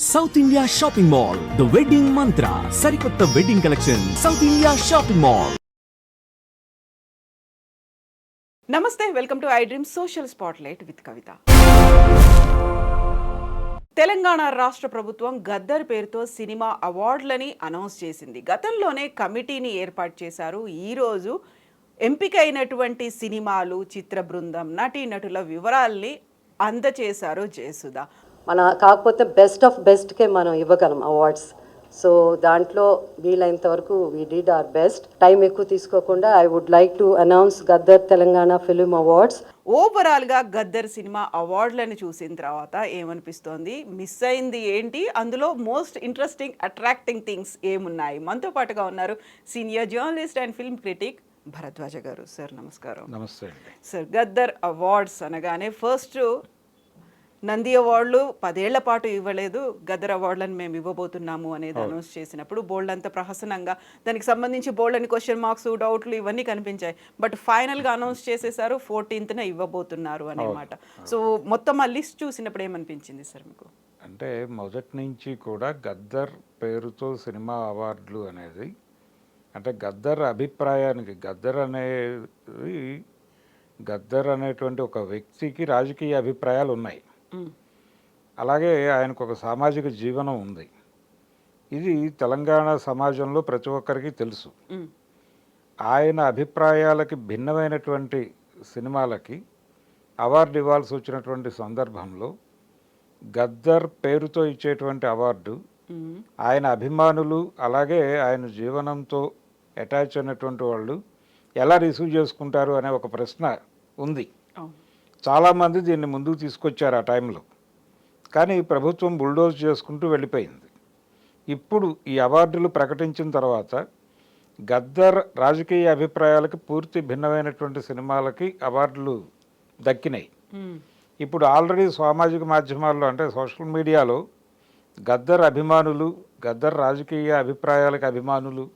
South India shopping mall the wedding మంత్ర సరికొత్త wedding collection south India shopping mall. నమస్తే, welcome to I dream social spotlight with Kavitha. Telangana రాష్ట్ర ప్రభుత్వం గద్దర్ పేరుతో cinema అవార్డులని announce చేసింది. గతంలోనే కమిటీని ఏర్పాటు చేశారు. ఈరోజు ఎంపికైనటువంటి సినిమాలు, చిత్ర బృందం, నటీనటుల వివరాల్ని అందచేశారు జయసుధ. కాకపోతే బెస్ట్ ఆఫ్ బెస్ట్కే మనం ఇవ్వగలం అవార్డ్స్. సో దాంట్లో వీలైనంత వరకు we did our best. Time ఎక్కువ తీసుకోకుండా I would like to announce Gaddar Telangana film awards. ఓవరాల్గా గద్దర్ సినిమా అవార్డులను చూసిన తర్వాత ఏమనిపిస్తోంది, మిస్ అయింది ఏంటి, అందులో మోస్ట్ ఇంట్రెస్టింగ్ అట్రాక్టింగ్ థింగ్స్ ఏమున్నాయి? మనతో పాటుగా ఉన్నారు senior journalist and film critic Bharadwaj గారు. సార్ నమస్కారం. నమస్తే సార్, గద్దర్ అవార్డ్స్ అనగానే ఫస్ట్ నంది అవార్డులు 10 ఏళ్ల పాటు ఇవ్వలేదు, గద్దర్ అవార్డులను మేము ఇవ్వబోతున్నాము అనేది అనౌన్స్ చేసినప్పుడు బోల్డ్ అంత ప్రహసనంగా దానికి సంబంధించి బోల్డ్ అని క్వశ్చన్ మార్క్స్, డౌట్లు ఇవన్నీ కనిపించాయి. బట్ ఫైనల్గా అనౌన్స్ చేసేసారు 14th ఇవ్వబోతున్నారు అనమాట. సో మొత్తం ఆ లిస్ట్ చూసినప్పుడు ఏమనిపించింది సార్ మీకు? అంటే మొదటి నుంచి కూడా గద్దర్ పేరుతో సినిమా అవార్డులు అనేది అంటే గద్దర్ అభిప్రాయానికి గద్దర్ అనేటువంటి ఒక వ్యక్తికి రాజకీయ అభిప్రాయాలు ఉన్నాయి, అలాగే ఆయనకు ఒక సామాజిక జీవనం ఉంది. ఇది తెలంగాణ సమాజంలో ప్రతి ఒక్కరికి తెలుసు. ఆయన అభిప్రాయాలకి భిన్నమైనటువంటి సినిమాలకి అవార్డు ఇవ్వాల్సి వచ్చినటువంటి సందర్భంలో గద్దర్ పేరుతో ఇచ్చేటువంటి అవార్డు ఆయన అభిమానులు అలాగే ఆయన జీవనంతో అటాచ్ అయినటువంటి వాళ్ళు ఎలా రిసీవ్ చేసుకుంటారు అనే ఒక ప్రశ్న ఉంది. చాలామంది దీన్ని ముందుకు తీసుకొచ్చారు ఆ టైంలో, కానీ ప్రభుత్వం బుల్డోజ్ చేసుకుంటూ వెళ్ళిపోయింది. ఇప్పుడు ఈ అవార్డులు ప్రకటించిన తర్వాత గద్దర్ రాజకీయ అభిప్రాయాలకి పూర్తి భిన్నమైనటువంటి సినిమాలకి అవార్డులు దక్కినాయి. ఇప్పుడు ఆల్రెడీ సామాజిక మాధ్యమాల్లో అంటే సోషల్ మీడియాలో గద్దర్ అభిమానులు, గద్దర్ రాజకీయ అభిప్రాయాలకు అభిమానులు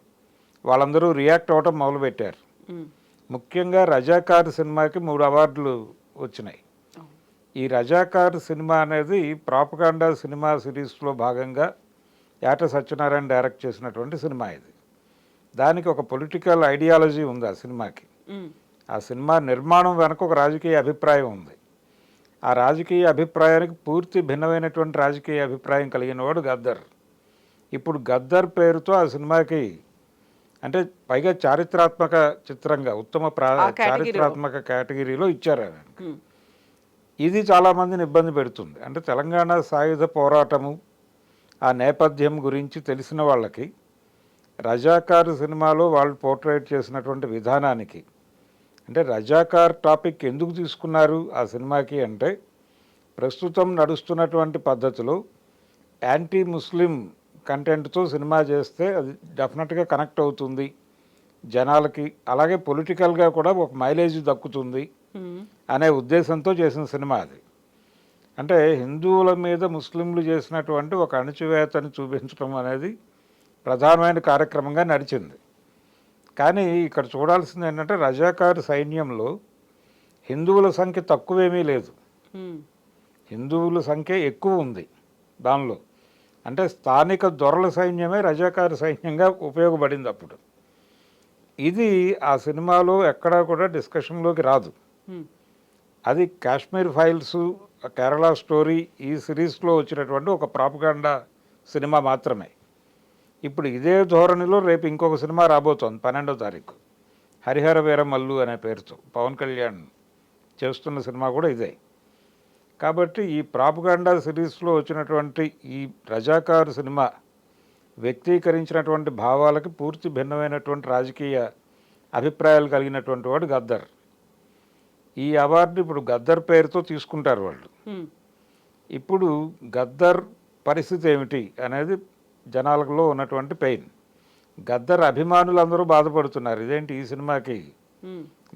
వాళ్ళందరూ రియాక్ట్ అవ్వటం మొదలుపెట్టారు. ముఖ్యంగా రజాకార్ సినిమాకి 3 అవార్డులు వచ్చినాయి. ఈ రజాకార్ సినిమా అనేది ప్రాపగాండా సినిమా సిరీస్లో భాగంగా యాట సత్యనారాయణ డైరెక్ట్ చేసినటువంటి సినిమా. ఇది దానికి ఒక పొలిటికల్ ఐడియాలజీ ఉంది ఆ సినిమాకి. ఆ సినిమా నిర్మాణం వెనక ఒక రాజకీయ అభిప్రాయం ఉంది. ఆ రాజకీయ అభిప్రాయానికి పూర్తి భిన్నమైనటువంటి రాజకీయ అభిప్రాయం కలిగిన వాడు గద్దర్. ఇప్పుడు గద్దర్ పేరుతో ఆ సినిమాకి అంటే పైగా చారిత్రాత్మక చిత్రంగా ఉత్తమ చారిత్రాత్మక కేటగిరీలో ఇచ్చారు ఆయనకి. ఇది చాలామందిని ఇబ్బంది పెడుతుంది. అంటే తెలంగాణ సాయుధ పోరాటము ఆ నేపథ్యం గురించి తెలిసిన వాళ్ళకి రజాకార్ సినిమాలో వాళ్ళు పోర్ట్రేట్ చేసినటువంటి విధానానికి అంటే రజాకార్ టాపిక్ ఎందుకు తీసుకున్నారు ఆ సినిమాకి అంటే ప్రస్తుతం నడుస్తున్నటువంటి పద్ధతిలో యాంటీ ముస్లిం కంటెంట్తో సినిమా చేస్తే అది డెఫినెట్గా కనెక్ట్ అవుతుంది జనాలకి, అలాగే పొలిటికల్గా కూడా ఒక మైలేజ్ దక్కుతుంది అనే ఉద్దేశంతో చేసిన సినిమా అది. అంటే హిందువుల మీద ముస్లింలు చేసినటువంటి ఒక అణచివేతని చూపించడం అనేది ప్రధానమైన కార్యక్రమంగా నడిచింది. కానీ ఇక్కడ చూడాల్సింది ఏంటంటే రజాకార్ సైన్యంలో హిందువుల సంఖ్య తక్కువేమీ లేదు, హిందువుల సంఖ్య ఎక్కువ ఉంది దానిలో. అంటే స్థానిక దొరల సైన్యమే రజాకార్ సైన్యంగా ఉపయోగపడింది అప్పుడు. ఇది ఆ సినిమాలో ఎక్కడా కూడా డిస్కషన్లోకి రాదు. అది కాశ్మీర్ ఫైల్స్, కేరళ స్టోరీ ఈ సిరీస్లో వచ్చినటువంటి ఒక ప్రాపగాండా సినిమా మాత్రమే. ఇప్పుడు ఇదే ధోరణిలో రేపు ఇంకొక సినిమా రాబోతోంది 12వ తారీఖు, హరిహర వీరమల్లు అనే పేరుతో పవన్ కళ్యాణ్ చేస్తున్న సినిమా కూడా ఇదే. కాబట్టి ఈ ప్రాపగాండా సిరీస్లో వచ్చినటువంటి ఈ రజాకార్ సినిమా వ్యక్తీకరించినటువంటి భావాలకి పూర్తి భిన్నమైనటువంటి రాజకీయ అభిప్రాయాలు కలిగినటువంటి వాడు గద్దర్. ఈ అవార్డు ఇప్పుడు గద్దర్ పేరుతో తీసుకుంటారు వాళ్ళు. ఇప్పుడు గద్దర్ పరిస్థితి ఏమిటి అనేది జనాలలో ఉన్నటువంటి పెయిన్. గద్దర్ అభిమానులందరూ బాధపడుతున్నారు, ఇదేంటి ఈ సినిమాకి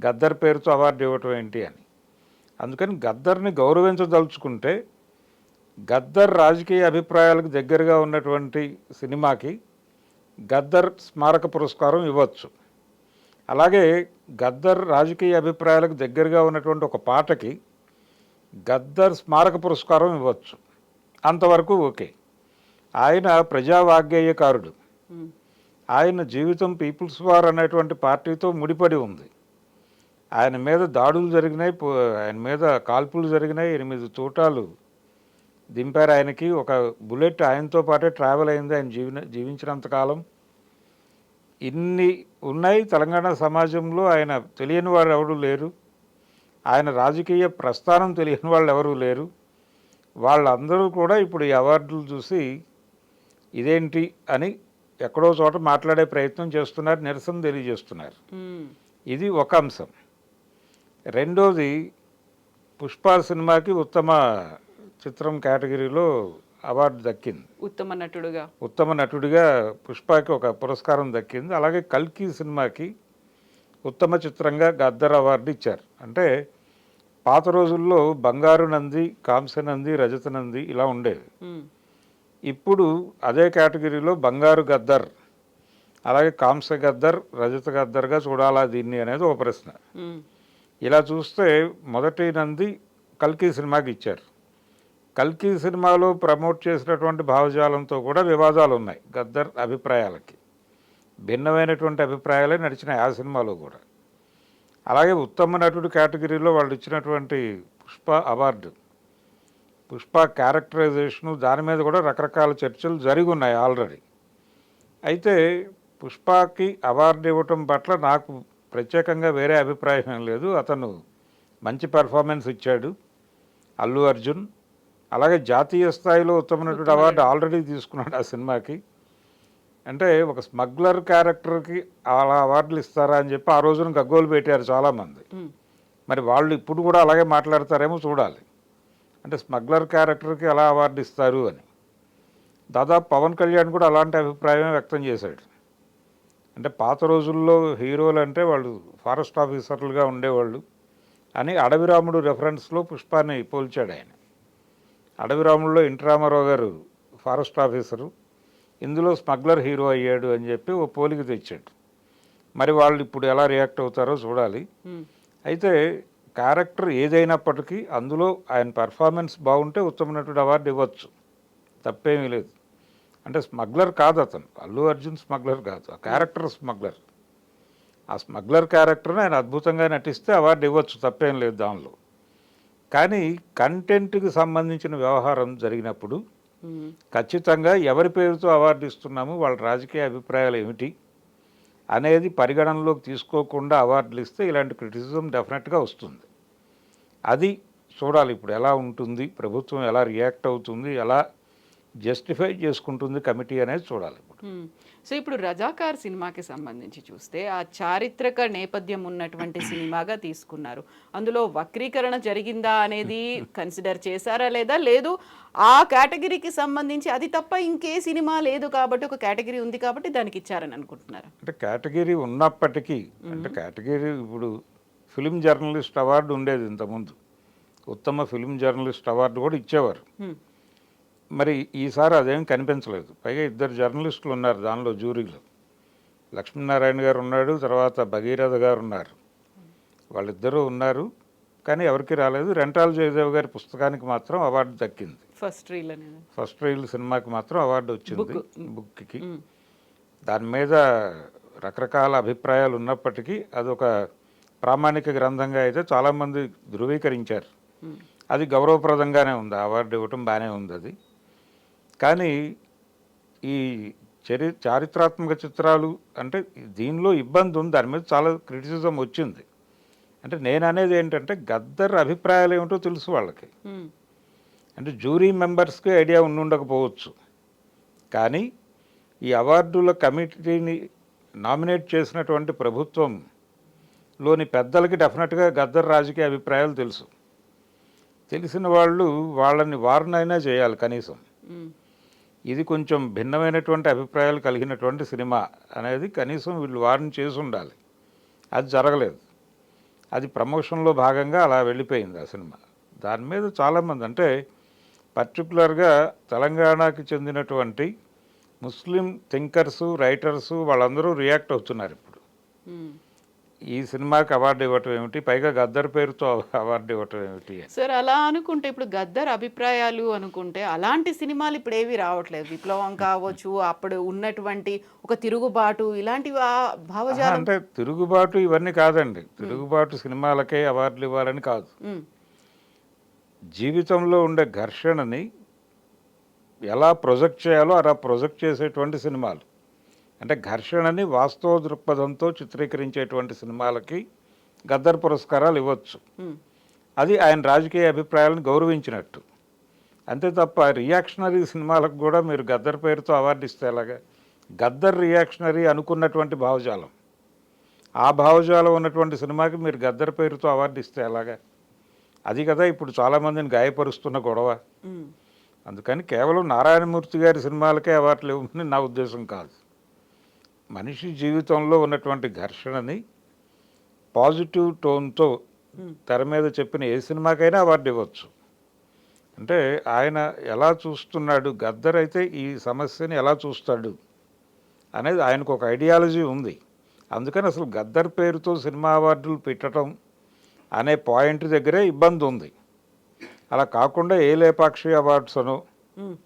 గద్దర్ పేరుతో అవార్డు ఇవ్వటం ఏంటి అని. అందుకని గద్దర్ని గౌరవించదలుచుకుంటే గద్దర్ రాజకీయ అభిప్రాయాలకు దగ్గరగా ఉన్నటువంటి సినిమాకి గద్దర్ స్మారక పురస్కారం ఇవ్వచ్చు. అలాగే గద్దర్ రాజకీయ అభిప్రాయాలకు దగ్గరగా ఉన్నటువంటి ఒక పాటకి గద్దర్ స్మారక పురస్కారం ఇవ్వచ్చు. అంతవరకు ఓకే. ఆయన ప్రజావాగ్గేయకారుడు. ఆయన జీవితం పీపుల్స్ వార్ అనేటువంటి పార్టీతో ముడిపడి ఉంది. ఆయన మీద దాడులు జరిగినాయి, ఆయన మీద కాల్పులు జరిగినాయి, 8 తూటాలు దింపారు ఆయనకి. ఒక బుల్లెట్ ఆయనతో పాటే ట్రావెల్ అయింది ఆయన జీవించినంతకాలం. ఇన్ని ఉన్నాయి తెలంగాణ సమాజంలో. ఆయన తెలియని వారు ఎవరు లేరు, ఆయన రాజకీయ ప్రస్థానం తెలియని వాళ్ళు ఎవరూ లేరు. వాళ్ళందరూ కూడా ఇప్పుడు ఈ అవార్డులు చూసి ఇదేంటి అని ఎక్కడో చోట మాట్లాడే ప్రయత్నం చేస్తున్నారు, నిరసన తెలియజేస్తున్నారు. ఇది ఒక అంశం. రెండోది, పుష్ప సినిమాకి ఉత్తమ చిత్రం కేటగిరీలో అవార్డు దక్కింది. ఉత్తమ నటుడిగా పుష్పకి ఒక పురస్కారం దక్కింది. అలాగే కల్కి సినిమాకి ఉత్తమ చిత్రంగా గద్దర్ అవార్డు ఇచ్చారు. అంటే పాత రోజుల్లో బంగారు నంది, కాంస్య నంది, రజత నంది ఇలా ఉండేవి. ఇప్పుడు అదే కేటగిరీలో బంగారు గద్దర్, అలాగే కాంస్య గద్దర్, రజత గద్దర్గా చూడాలా దీన్ని అనేది ఒక ప్రశ్న. ఇలా చూస్తే మొదటి నంది కల్కి సినిమాకి ఇచ్చారు. కల్కి సినిమాలో ప్రమోట్ చేసినటువంటి భావజాలంతో కూడా వివాదాలు ఉన్నాయి. గద్దర్ అభిప్రాయాలకి భిన్నమైనటువంటి అభిప్రాయాలే నడిచినాయి ఆ సినిమాలో కూడా. అలాగే ఉత్తమ నటుడు కేటగిరీలో వాళ్ళు ఇచ్చినటువంటి పుష్ప అవార్డు, పుష్ప క్యారెక్టరైజేషను, దాని మీద కూడా రకరకాల చర్చలు జరిగి ఉన్నాయి ఆల్రెడీ. అయితే పుష్పకి అవార్డు ఇవ్వటం పట్ల నాకు ప్రత్యేకంగా వేరే అభిప్రాయం ఏం లేదు. అతను మంచి పెర్ఫార్మెన్స్ ఇచ్చాడు అల్లు అర్జున్. అలాగే జాతీయ స్థాయిలో ఉత్తమ నటుడు అవార్డు ఆల్రెడీ తీసుకున్నాడు ఆ సినిమాకి. అంటే ఒక స్మగ్లర్ క్యారెక్టర్కి అలా అవార్డులు ఇస్తారా అని చెప్పి ఆ రోజున గగ్గోలు పెట్టారు చాలామంది. మరి వాళ్ళు ఇప్పుడు కూడా అలాగే మాట్లాడతారేమో చూడాలి. అంటే స్మగ్లర్ క్యారెక్టర్కి ఎలా అవార్డు ఇస్తారు అని. దాదాపు పవన్ కళ్యాణ్ కూడా అలాంటి అభిప్రాయం వ్యక్తం చేశాడు. అంటే పాత రోజుల్లో హీరోలు అంటే వాళ్ళు ఫారెస్ట్ ఆఫీసర్లుగా ఉండేవాళ్ళు అని అడవిరాముడు రెఫరెన్స్లో పుష్పాన్ని పోల్చాడు ఆయన. అడవిరాముడులో ఎన్టీ రామారావు గారు ఫారెస్ట్ ఆఫీసరు, ఇందులో స్మగ్లర్ హీరో అయ్యాడు అని చెప్పి ఓ పోలిక తెచ్చాడు. మరి వాళ్ళు ఇప్పుడు ఎలా రియాక్ట్ అవుతారో చూడాలి. అయితే క్యారెక్టర్ ఏదైనప్పటికీ అందులో ఆయన పర్ఫార్మెన్స్ బాగుంటే ఉత్తమ నటుడు అవార్డు ఇవ్వచ్చు, తప్పేమీ లేదు. అంటే స్మగ్లర్ కాదు అతను, అల్లు అర్జున్ స్మగ్లర్ కాదు, ఆ క్యారెక్టర్ స్మగ్లర్. ఆ స్మగ్లర్ క్యారెక్టర్ని ఆయన అద్భుతంగా నటిస్తే అవార్డు ఇవ్వచ్చు, తప్పేం లేదు దానిలో. కానీ కంటెంట్కి సంబంధించిన వ్యవహారం జరిగినప్పుడు ఖచ్చితంగా ఎవరి పేరుతో అవార్డు ఇస్తున్నాము, వాళ్ళ రాజకీయ అభిప్రాయాలు ఏమిటి అనేది పరిగణనలోకి తీసుకోకుండా అవార్డులు ఇస్తే ఇలాంటి క్రిటిసిజం డెఫినెట్గా వస్తుంది. అది చూడాలి ఇప్పుడు ఎలా ఉంటుంది, ప్రభుత్వం ఎలా రియాక్ట్ అవుతుంది, ఎలా జస్టిఫై చేసుకుంటుంది కమిటీ అనేది చూడాలి ఇప్పుడు. సో ఇప్పుడు రజాకార్ సినిమాకి సంబంధించి చూస్తే ఆ చారిత్రక నేపథ్యం ఉన్నటువంటి సినిమాగా తీసుకున్నారు. అందులో వక్రీకరణ జరిగిందా అనేది కన్సిడర్ చేశారా లేదా, లేదు ఆ కేటగిరీకి సంబంధించి అది తప్ప ఇంకే సినిమా లేదు కాబట్టి ఒక కేటగిరీ ఉంది కాబట్టి దానికి ఇచ్చారని అనుకుంటున్నారు? అంటే కేటగిరీ ఉన్నప్పటికీ, అంటే కేటగిరీ ఇప్పుడు ఫిలిం జర్నలిస్ట్ అవార్డు ఉండేది ఇంతకుముందు, ఉత్తమ ఫిలిం జర్నలిస్ట్ అవార్డు కూడా ఇచ్చేవారు. మరి ఈసారి అదేం కనిపించలేదు. పైగా 2 జర్నలిస్టులు ఉన్నారు దానిలో జ్యూరీలో, లక్ష్మీనారాయణ గారు ఉన్నాడు, తర్వాత భగీరథ గారు ఉన్నారు. వాళ్ళిద్దరూ ఉన్నారు కానీ ఎవరికి రాలేదు. రెంటాల జయదేవ్ గారి పుస్తకానికి మాత్రం అవార్డు దక్కింది. ఫస్ట్ రీల్ సినిమాకి మాత్రం అవార్డు వచ్చింది, బుక్కి. దాని మీద రకరకాల అభిప్రాయాలు ఉన్నప్పటికీ అదొక ప్రామాణిక గ్రంథంగా అయితే చాలామంది ధృవీకరించారు. అది గౌరవప్రదంగానే ఉంది, అవార్డు ఇవ్వటం బాగానే ఉంది అది. కానీ ఈ చారిత్రాత్మక చిత్రాలు అంటే దీనిలో ఇబ్బంది ఉంది, దాని మీద చాలా క్రిటిసిజం వచ్చింది. అంటే నేను అనేది ఏంటంటే గద్దర్ అభిప్రాయాలు ఏమిటో తెలుసు వాళ్ళకి. అంటే జ్యూరీ మెంబర్స్కి ఐడియా ఉండకపోవచ్చు, కానీ ఈ అవార్డుల కమిటీని నామినేట్ చేసినటువంటి ప్రభుత్వంలోని పెద్దలకి డెఫినెట్గా గద్దర్ రాజకీయ అభిప్రాయాలు తెలుసు. తెలిసిన వాళ్ళు వాళ్ళని వార్నైనా చేయాలి కనీసం. ఇది కొంచెం భిన్నమైనటువంటి అభిప్రాయాలు కలిగినటువంటి సినిమా అనేది కనీసం వీళ్ళు వార్న్ చేసి ఉండాలి. అది జరగలేదు. అది ప్రమోషన్లో భాగంగా అలా వెళ్ళిపోయింది ఆ సినిమా. దాని మీద చాలామంది, అంటే పర్టికులర్గా తెలంగాణకి చెందినటువంటి ముస్లిం థింకర్సు, రైటర్సు వాళ్ళందరూ రియాక్ట్ అవుతున్నారు ఇప్పుడు. ఈ సినిమాకి అవార్డు ఇవ్వటం ఏమిటి, పైగా గద్దర్ పేరుతో అవార్డు ఇవ్వటం ఏమిటి? సార్ అలా అనుకుంటే ఇప్పుడు గద్దర్ అభిప్రాయాలు అనుకుంటే అలాంటి సినిమాలు ఇప్పుడు ఏవి రావట్లేదు. విప్లవం కావచ్చు, అప్పుడు ఉన్నటువంటి ఒక తిరుగుబాటు ఇలాంటివి ఆ భావజాలం. అంటే తిరుగుబాటు ఇవన్నీ కాదండి. తిరుగుబాటు సినిమాలకే అవార్డులు ఇవ్వాలని కాదు. ఉమ్, జీవితంలో ఉండే ఘర్షణని ఎలా ప్రొజెక్ట్ చేయాలో అలా ప్రొజెక్ట్ చేసేటువంటి సినిమాలు, అంటే ఘర్షణని వాస్తవ దృక్పథంతో చిత్రీకరించేటువంటి సినిమాలకి గద్దర్ పురస్కారాలు ఇవ్వచ్చు. ఉమ్, అది ఆయన రాజకీయ అభిప్రాయాలను గౌరవించినట్టు. అంతే తప్ప రియాక్షనరీ సినిమాలకు కూడా మీరు గద్దర్ పేరుతో అవార్డు ఇస్తే ఎలాగా? గద్దర్ రియాక్షనరీ అనుకున్నటువంటి భావజాలం, ఆ భావజాలం ఉన్నటువంటి సినిమాకి మీరు గద్దర్ పేరుతో అవార్డు ఇస్తే ఎలాగా? అది కదా ఇప్పుడు చాలామందిని గాయపరుస్తున్న గొడవ. ఉమ్, అందుకని కేవలం నారాయణమూర్తి గారి సినిమాలకే అవార్డులు ఇవ్వమని నా ఉద్దేశం కాదు. మనిషి జీవితంలో ఉన్నటువంటి ఘర్షణని పాజిటివ్ టోన్తో తెర మీద చెప్పిన ఏ సినిమాకైనా అవార్డు ఇవ్వచ్చు. అంటే ఆయన ఎలా చూస్తున్నాడు, గద్దర్ అయితే ఈ సమస్యని ఎలా చూస్తాడు అనేది ఆయనకు ఒక ఐడియాలజీ ఉంది. అందుకని అసలు గద్దర్ పేరుతో సినిమా అవార్డులు పెట్టడం అనే పాయింట్ దగ్గరే ఇబ్బంది ఉంది. అలా కాకుండా ఏ లేపాక్షి అవార్డ్స్ అనో, ఉమ్,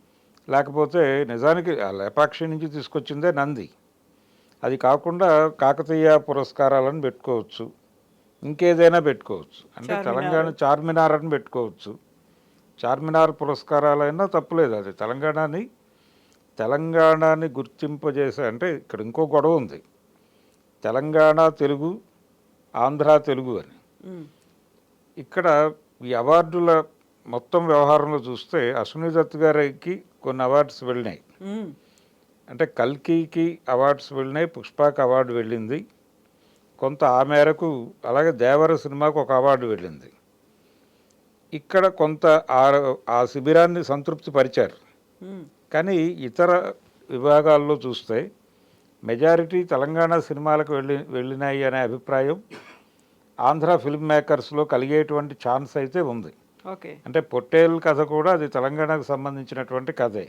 లేకపోతే నిజానికి ఆ లేపాక్షి నుంచి తీసుకొచ్చిందే నంది, అది కాకుండా కాకతీయ పురస్కారాలను పెట్టుకోవచ్చు, ఇంకేదైనా పెట్టుకోవచ్చు. అంటే తెలంగాణ చార్మినార్ అని పెట్టుకోవచ్చు. చార్మినార్ పురస్కారాలైనా తప్పులేదు. అది తెలంగాణని గుర్తింపజేసే, అంటే ఇక్కడ ఇంకో గొడవ ఉంది, తెలంగాణ తెలుగు, ఆంధ్ర తెలుగు అని. ఉమ్, ఇక్కడ ఈ అవార్డుల మొత్తం వ్యవహారంలో చూస్తే అశ్విని దత్ గారికి కొన్ని అవార్డ్స్ వెళ్ళినాయి. ఉమ్, అంటే కల్కికి అవార్డ్స్ వెళ్ళినాయి, పుష్పకి అవార్డు వెళ్ళింది కొంత ఆ మేరకు. అలాగే దేవర సినిమాకు ఒక అవార్డు వెళ్ళింది. ఇక్కడ కొంత ఆ శిబిరాన్ని సంతృప్తి పరిచారు. ఉమ్, కానీ ఇతర విభాగాల్లో చూస్తే మెజారిటీ తెలంగాణ సినిమాలకు వెళ్ళినాయి అనే అభిప్రాయం ఆంధ్ర ఫిల్మ్ మేకర్స్లో కలిగేటువంటి ఛాన్స్ అయితే ఉంది. ఓకే. అంటే పొట్టేల్ కథ కూడా అది తెలంగాణకు సంబంధించినటువంటి కథే.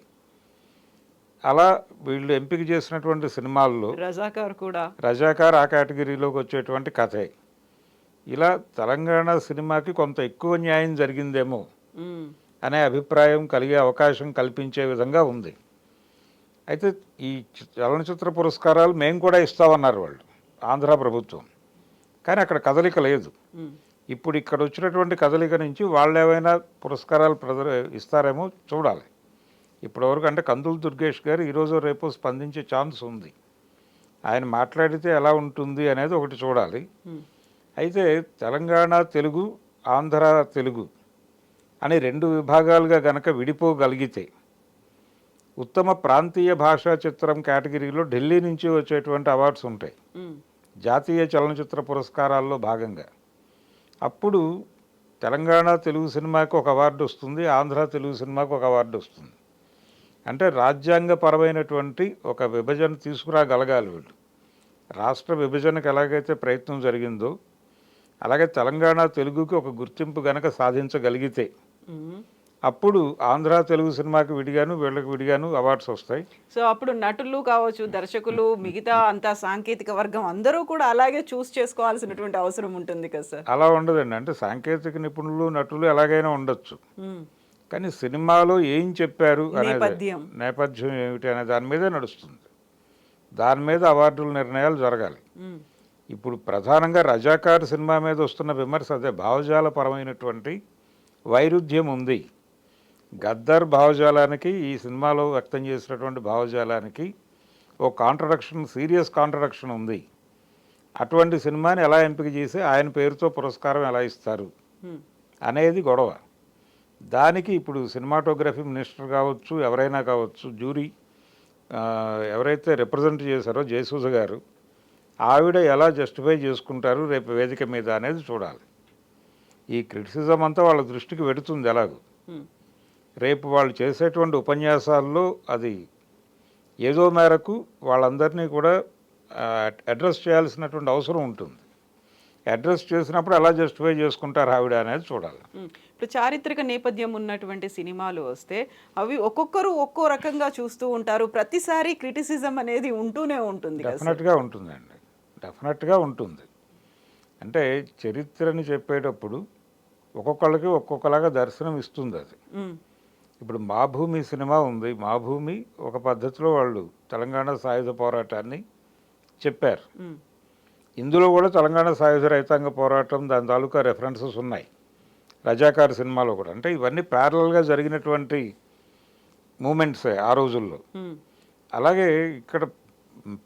అలా వీళ్ళు ఎంపిక చేసినటువంటి సినిమాల్లో రజాకార్ కూడా, రజాకార్ ఆ కేటగిరీలోకి వచ్చేటువంటి కథే. ఇలా తెలంగాణ సినిమాకి కొంత ఎక్కువ న్యాయం జరిగిందేమో ఉమ్, అనే అభిప్రాయం కలిగే అవకాశం కల్పించే విధంగా ఉంది. అయితే ఈ చలనచిత్ర పురస్కారాలు మేము కూడా ఇస్తామన్నారు వాళ్ళు, ఆంధ్ర ప్రభుత్వం. కానీ అక్కడ కదలిక లేదు. ఉమ్, ఇప్పుడు ఇక్కడ వచ్చినటువంటి కదలిక నుంచి వాళ్ళు ఏమైనా పురస్కారాలు ఇస్తారేమో చూడాలి. ఇప్పటివరకు అంటే కందుల దుర్గేష్ గారు ఈరోజు రేపు స్పందించే ఛాన్స్ ఉంది. ఆయన మాట్లాడితే ఎలా ఉంటుంది అనేది ఒకటి చూడాలి. ఉమ్, అయితే తెలంగాణ తెలుగు, ఆంధ్ర తెలుగు అని రెండు విభాగాలుగా గనక విడిపోగలిగితే ఉత్తమ ప్రాంతీయ భాషా చిత్రం కేటగిరీలో ఢిల్లీ నుంచి వచ్చేటువంటి అవార్డ్స్ ఉంటాయి ఉమ్, జాతీయ చలనచిత్ర పురస్కారాల్లో భాగంగా. అప్పుడు తెలంగాణ తెలుగు సినిమాకి ఒక అవార్డు వస్తుంది, ఆంధ్ర తెలుగు సినిమాకి ఒక అవార్డు వస్తుంది. అంటే రాజ్యాంగపరమైనటువంటి ఒక విభజన తీసుకురాగలగాలి వీళ్ళు. రాష్ట్ర విభజనకు ఎలాగైతే ప్రయత్నం జరిగిందో అలాగే తెలంగాణ తెలుగుకి ఒక గుర్తింపు గనక సాధించగలిగితే ఉమ్. అప్పుడు ఆంధ్ర తెలుగు సినిమాకి విడిగాను వీళ్ళకి విడిగాను అవార్డ్స్ వస్తాయి. సో అప్పుడు నటులు కావచ్చు, దర్శకులు, మిగతా అంతా సాంకేతిక వర్గం అందరూ కూడా అలాగే చూస్ చేసుకోవాల్సినటువంటి అవసరం ఉంటుంది కదా సార్? అలా ఉండదండి. అంటే సాంకేతిక నిపుణులు, నటులు ఎలాగైనా ఉండొచ్చు. ఉమ్, కానీ సినిమాలో ఏం చెప్పారు అనేది, నేపథ్యం. నేపథ్యం ఏమిటి అనే దాని మీదే నడుస్తుంది. దాని మీద అవార్డుల నిర్ణయాలు జరగాలి. ఉమ్, ఇప్పుడు ప్రధానంగా రజాకార్ సినిమా మీద వస్తున్న విమర్శ అదే, భావజాలపరమైనటువంటి వైరుధ్యం ఉంది. గద్దర్ భావజాలానికి ఈ సినిమాలో వ్యక్తం చేసినటువంటి భావజాలానికి ఓ కాంట్రడక్షన్, సీరియస్ కాంట్రడక్షన్ ఉంది. అటువంటి సినిమాని ఎలా ఎంపిక చేసి ఆయన పేరుతో పురస్కారం ఎలా ఇస్తారు ఉమ్, అనేది గొడవ. దానికి ఇప్పుడు సినిమాటోగ్రఫీ మినిస్టర్ కావచ్చు, ఎవరైనా కావచ్చు, జ్యూరీ ఎవరైతే రిప్రజెంట్ చేశారో జయసూజ గారు, ఆవిడ ఎలా జస్టిఫై చేసుకుంటారు రేపు వేదిక మీద అనేది చూడాలి. ఈ క్రిటిసిజం అంతా వాళ్ళ దృష్టికి వెడుతుంది ఎలాగో. ఉమ్, రేపు వాళ్ళు చేసేటువంటి ఉపన్యాసాల్లో అది ఏదో మేరకు వాళ్ళందరినీ కూడా అడ్రస్ చేయాల్సినటువంటి అవసరం ఉంటుంది. అడ్రస్ చేసినప్పుడు ఎలా జస్టిఫై చేసుకుంటారు ఆవిడ అనేది చూడాలి. ఇప్పుడు చారిత్రక నేపథ్యం ఉన్నటువంటి సినిమాలు వస్తే అవి ఒక్కొక్కరు ఒక్కో రకంగా చూస్తూ ఉంటారు. ప్రతిసారి క్రిటిసిజం అనేది ఉంటూనే ఉంటుంది కదా సార్? డెఫినెట్గా ఉంటుందండి, డెఫినెట్గా ఉంటుంది. అంటే చరిత్రని చెప్పేటప్పుడు ఒక్కొక్కళ్ళకి ఒక్కొక్కలాగా దర్శనం ఇస్తుంది అది. ఇప్పుడు మా భూమి సినిమా ఉంది. మా భూమి ఒక పద్ధతిలో వాళ్ళు తెలంగాణ సాయుధ పోరాటాన్ని చెప్పారు. ఇందులో కూడా తెలంగాణ సాయుధ రైతాంగ పోరాటం దాని తాలూకా రెఫరెన్సెస్ ఉన్నాయి రజాకార్ సినిమాలో కూడా. అంటే ఇవన్నీ ప్యారలల్గా జరిగినటువంటి మూమెంట్సే ఆ రోజుల్లో. అలాగే ఇక్కడ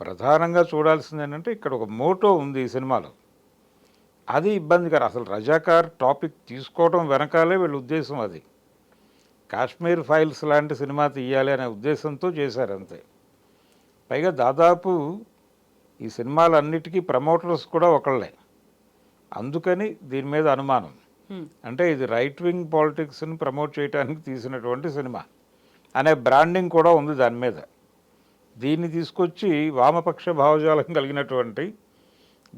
ప్రధానంగా చూడాల్సింది ఏంటంటే ఇక్కడ ఒక మోటో ఉంది ఈ సినిమాలో. అది ఇబ్బందికరం. అసలు రజాకార్ టాపిక్ తీసుకోవడం వెనకాలే వీళ్ళ ఉద్దేశం అది. కాశ్మీర్ ఫైల్స్ లాంటి సినిమా తీయాలి అనే ఉద్దేశంతో చేశారు అంతే. పైగా దాదాపు ఈ సినిమాలన్నిటికీ ప్రమోటర్స్ కూడా ఒకళ్ళే. అందుకని దీని మీద అనుమానం. అంటే ఇది రైట్ వింగ్ పాలిటిక్స్ని ప్రమోట్ చేయడానికి తీసినటువంటి సినిమా అనే బ్రాండింగ్ కూడా ఉంది దాని మీద. దీన్ని తీసుకొచ్చి వామపక్ష భావజాలం కలిగినటువంటి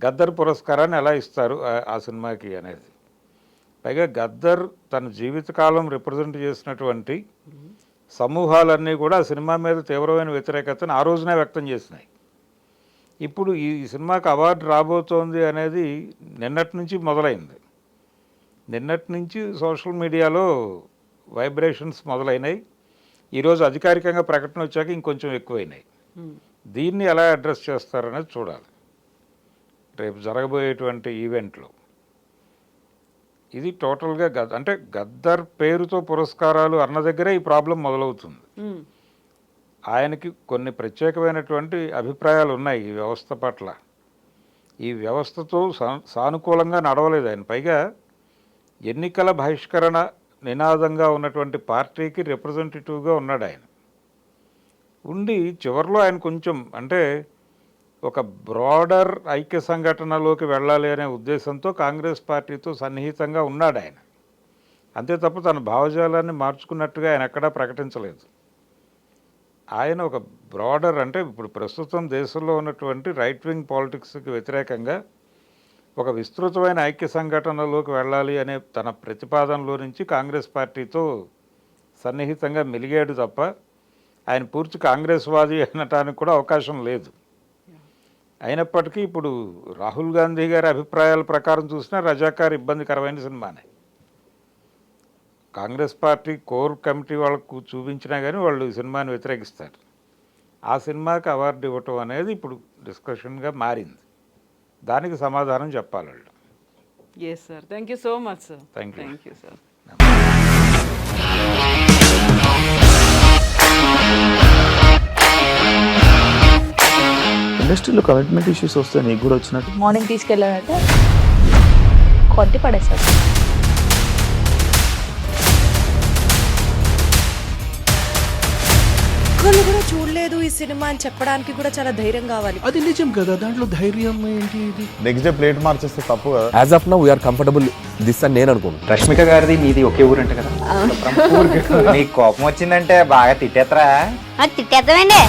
గద్దర్ పురస్కారాన్ని ఎలా ఇస్తారు ఆ సినిమాకి అనేది. పైగా గద్దర్ తన జీవితకాలం రిప్రజెంట్ చేసినటువంటి సమూహాలన్నీ కూడా ఆ సినిమా మీద తీవ్రమైన వ్యతిరేకతను ఆ రోజునే వ్యక్తం చేసినాయి. ఇప్పుడు ఈ సినిమాకి అవార్డు రాబోతోంది అనేది నిన్నటి నుంచి మొదలైంది. నిన్నటి నుంచి సోషల్ మీడియాలో వైబ్రేషన్స్ మొదలైనాయి. ఈరోజు అధికారికంగా ప్రకటన వచ్చాక ఇంకొంచెం ఎక్కువైనాయి. దీన్ని ఎలా అడ్రస్ చేస్తారనేది చూడాలి రేపు జరగబోయేటువంటి ఈవెంట్లో. ఇది టోటల్గా అంటే గద్దర్ పేరుతో పురస్కారాలు అన్న దగ్గరే ఈ ప్రాబ్లం మొదలవుతుంది. ఆయనకి కొన్ని ప్రత్యేకమైనటువంటి అభిప్రాయాలు ఉన్నాయి ఈ వ్యవస్థ పట్ల. ఈ వ్యవస్థతో సానుకూలంగా నడవలేదు ఆయన. పైగా ఎన్నికల బహిష్కరణ నినాదంగా ఉన్నటువంటి పార్టీకి రిప్రజెంటేటివ్గా ఉన్నాడు ఆయన. ఉండి చివరిలో ఆయన కొంచెం అంటే ఒక బ్రాడర్ ఐక్య సంఘటనలోకి వెళ్ళాలి అనే ఉద్దేశంతో కాంగ్రెస్ పార్టీతో సన్నిహితంగా ఉన్నాడు ఆయన. అంతే తప్ప తన భావజాలాన్ని మార్చుకున్నట్టుగా ఆయన ఎక్కడా ప్రకటించలేదు. ఆయన ఒక బ్రాడర్ అంటే ఇప్పుడు ప్రస్తుతం దేశంలో ఉన్నటువంటి రైట్ వింగ్ పాలిటిక్స్కి వ్యతిరేకంగా ఒక విస్తృతమైన ఐక్య సంఘటనలోకి వెళ్ళాలి అనే తన ప్రతిపాదనలో నుంచి కాంగ్రెస్ పార్టీతో సన్నిహితంగా మెలిగాడు తప్ప ఆయన పూర్తి కాంగ్రెస్ వాది అనటానికి కూడా అవకాశం లేదు. అయినప్పటికీ ఇప్పుడు రాహుల్ గాంధీ గారి అభిప్రాయాల ప్రకారం చూసినా రజాకార్ ఇబ్బందికరమైన సినిమానే. కాంగ్రెస్ పార్టీ కోర్ కమిటీ వాళ్ళకు చూపించినా కానీ వాళ్ళు ఈ సినిమాని వ్యతిరేకిస్తారు. ఆ సినిమాకి అవార్డు ఇవ్వటం అనేది ఇప్పుడు డిస్కషన్గా మారింది. దానికి సమాధానం చెప్పాలి వాళ్ళు. Yes sir, thank you so much sir. Thank you. Thank you sir. ఇండస్ట్రీలో కమిట్మెంట్ ఇష్యూస్ వస్తే నీకు కూడా వచ్చినట్టు మార్నింగ్ తీసుకెళ్ళాడంటే కొట్టి పడేస్తాడు. ఒక్కళ్ళు కూడా చూడలేదు ఈ సినిమా అని చెప్పడానికి కూడా చాలా ధైర్యం కావాలి. అది నిజం కదా, దాంట్లో ధైర్యం ఏంటి? ఇది నెక్స్ట్ డే ప్లేట్ మార్చేస్తే తప్పు కదా. As of now we are comfortable this అని నేను అనుకుంటున్నాను. రష్మిక గారిది మీది ఒకే ఊరంట కదా? నీకు కోపం వచ్చిందంటే బాగా తిట్టేత్తరా? తిట్టేద్దామండి.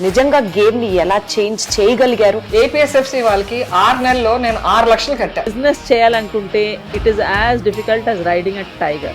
నిజంగా గేమ్ ని ఎలా చేంజ్ చేయగలిగారు? ఏపీఎస్ఎఫ్సి వాళ్ళకి 6 నెలల్లో నేను 6 లక్షలు కట్టా. బిజినెస్ చేయాలనుకుంటే it is as difficult as riding a tiger.